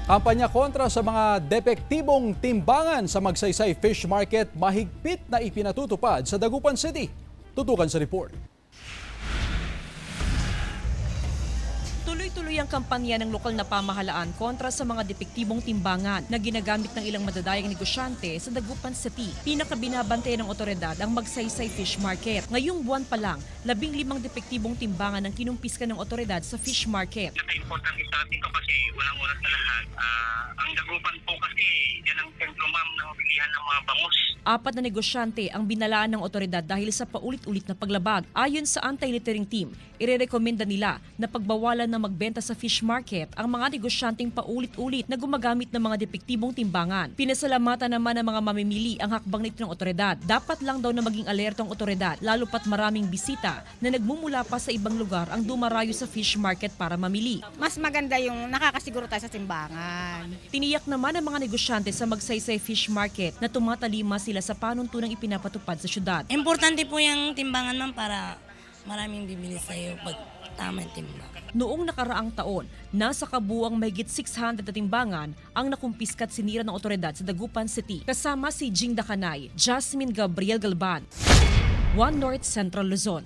Kampanya kontra sa mga depektibong timbangan sa Magsaysay Fish Market mahigpit na ipinatutupad sa Dagupan City. Tutukan sa report. Tuloy-tuloy ang kampanya ng lokal na pamahalaan kontra sa mga depektibong timbangan na ginagamit ng ilang madadayang negosyante sa Dagupan City. Pinakabinabantayan ng otoridad ang Magsaysay Fish Market. Ngayong buwan pa lang, 15 depektibong timbangan ang kinumpiska ng otoridad sa fish market. Napaka-importante sa atin ito kasi unang-una sa lahat, ang Dagupan po kasi yan ang sentro ma'am ng bilihan ng mga bangus. 4 na negosyante ang binalaan ng otoridad dahil sa paulit-ulit na paglabag. Ayon sa anti-littering team, irerekomenda nila na pagbawalan na magbenta sa fish market ang mga negosyanteng paulit-ulit na gumagamit ng mga depektibong timbangan. Pinasalamatan naman ng mga mamimili ang hakbang nito ng otoridad. Dapat lang daw na maging alerto ang otoridad, lalo pat maraming bisita na nagmumula pa sa ibang lugar ang dumarayo sa fish market para mamili. Mas maganda yung nakakasiguro tayo sa timbangan. Tiniyak naman ng mga negosyante sa Magsaysay Fish Market na tumatalima sila sa panuntunang ipinapatupad sa syudad. Importante po yung timbangan ma'am para maraming bibili sa'yo pag tama yung timbang. Noong nakaraang taon, nasa kabuuang mahigit 600 na timbangan ang nakumpiska at sinira ng otoridad sa Dagupan City. Kasama si Jing Dakanay, Jasmine Gabriel Galban, One North Central Luzon.